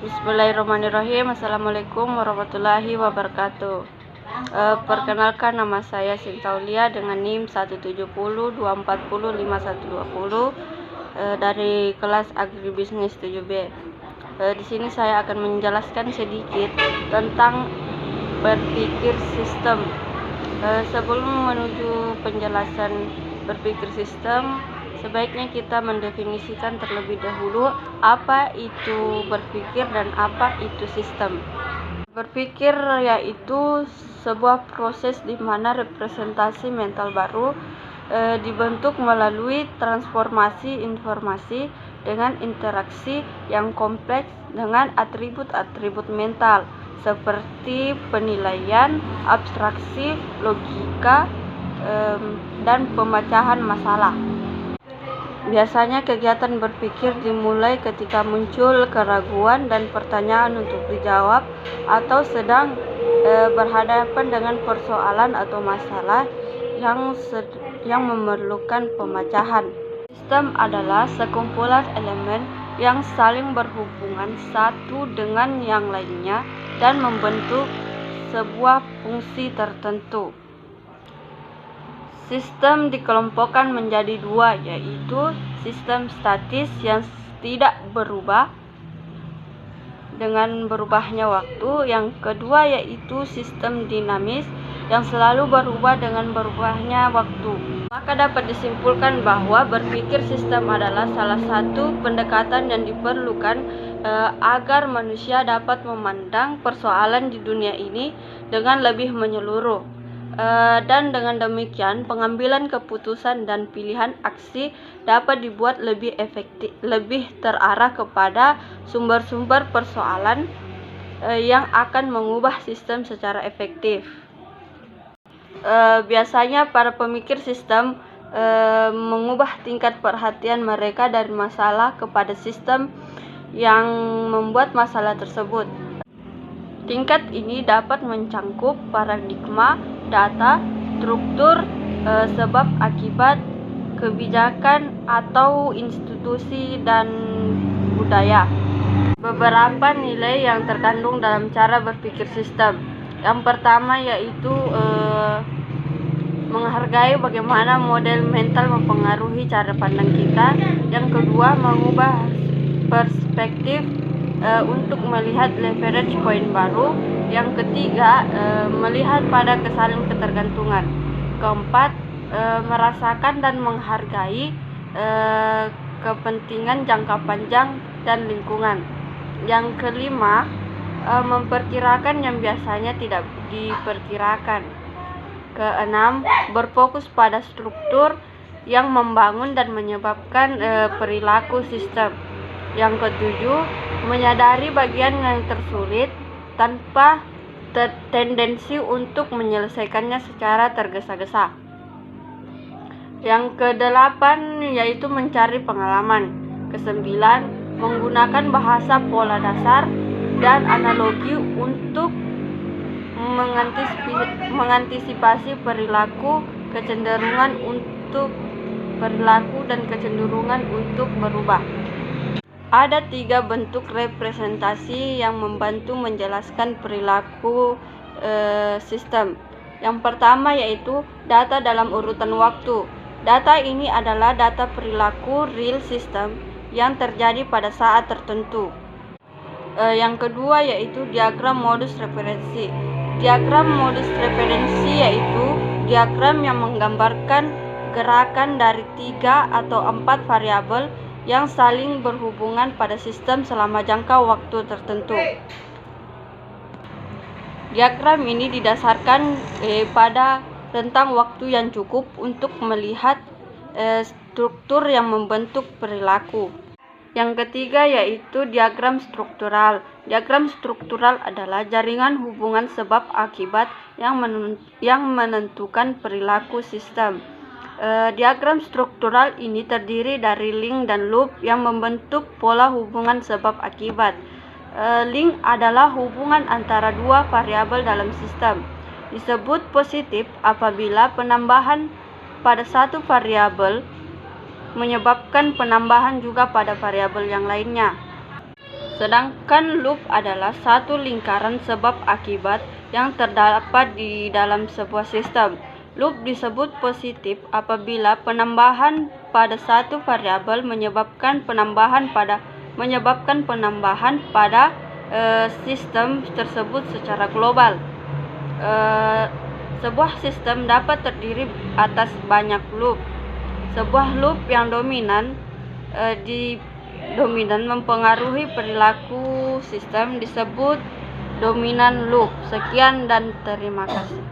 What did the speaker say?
Bismillahirrahmanirrahim. Assalamualaikum warahmatullahi wabarakatuh. Perkenalkan, nama saya Sintaulia dengan NIM 170240520 dari kelas Agribisnis 7B. Di sini saya akan menjelaskan sedikit tentang berpikir sistem. Sebelum menuju penjelasan berpikir sistem, sebaiknya kita mendefinisikan terlebih dahulu apa itu berpikir dan apa itu sistem. Berpikir yaitu sebuah proses di mana representasi mental baru dibentuk melalui transformasi informasi dengan interaksi yang kompleks dengan atribut-atribut mental seperti penilaian, abstraksi, logika, dan pemecahan masalah. Biasanya kegiatan berpikir dimulai ketika muncul keraguan dan pertanyaan untuk dijawab atau sedang berhadapan dengan persoalan atau masalah yang memerlukan pemecahan. Sistem adalah sekumpulan elemen yang saling berhubungan satu dengan yang lainnya dan membentuk sebuah fungsi tertentu. Sistem dikelompokkan menjadi dua, yaitu sistem statis yang tidak berubah dengan berubahnya waktu. Yang kedua yaitu sistem dinamis yang selalu berubah dengan berubahnya waktu. Maka dapat disimpulkan bahwa berpikir sistem adalah salah satu pendekatan yang diperlukan agar manusia dapat memandang persoalan di dunia ini dengan lebih menyeluruh. Dan dengan demikian pengambilan keputusan dan pilihan aksi dapat dibuat lebih efektif, lebih terarah kepada sumber-sumber persoalan yang akan mengubah sistem secara efektif. Biasanya para pemikir sistem mengubah tingkat perhatian mereka dari masalah kepada sistem yang membuat masalah tersebut. Tingkat ini dapat mencangkup paradigma, data, struktur, sebab akibat, kebijakan atau institusi dan budaya. Beberapa nilai yang terkandung dalam cara berpikir sistem. Yang pertama yaitu menghargai bagaimana model mental mempengaruhi cara pandang kita. Yang kedua, mengubah perspektif untuk melihat leverage point baru. Yang ketiga, melihat pada kesaling ketergantungan. Keempat, merasakan dan menghargai kepentingan jangka panjang dan lingkungan. Yang kelima, memperkirakan yang biasanya tidak diperkirakan. Keenam, berfokus pada struktur yang membangun dan menyebabkan perilaku sistem. Yang ketujuh, menyadari bagian yang tersulit tanpa tendensi untuk menyelesaikannya secara tergesa-gesa. Yang kedelapan yaitu mencari pengalaman. Kesembilan, menggunakan bahasa pola dasar dan analogi untuk mengantisipasi perilaku dan kecenderungan untuk berubah. Ada 3 bentuk representasi yang membantu menjelaskan perilaku sistem. Yang pertama yaitu data dalam urutan waktu. Data ini adalah data perilaku real system yang terjadi pada saat tertentu. Yang kedua yaitu diagram modus referensi. Diagram modus referensi yaitu diagram yang menggambarkan gerakan dari 3 atau 4 variabel yang saling berhubungan pada sistem selama jangka waktu tertentu. Diagram ini didasarkan pada rentang waktu yang cukup untuk melihat struktur yang membentuk perilaku. Yang ketiga yaitu diagram struktural. Diagram struktural adalah jaringan hubungan sebab akibat yang menentukan perilaku sistem. Diagram struktural ini terdiri dari link dan loop yang membentuk pola hubungan sebab akibat. Link adalah hubungan antara 2 variabel dalam sistem. Disebut positif apabila penambahan pada satu variabel menyebabkan penambahan juga pada variabel yang lainnya. Sedangkan loop adalah satu lingkaran sebab akibat yang terdapat di dalam sebuah sistem. Loop disebut positif apabila penambahan pada satu variabel menyebabkan penambahan pada sistem tersebut secara global. Sebuah sistem dapat terdiri atas banyak loop. Sebuah loop yang dominan mempengaruhi perilaku sistem disebut dominan loop. Sekian dan terima kasih.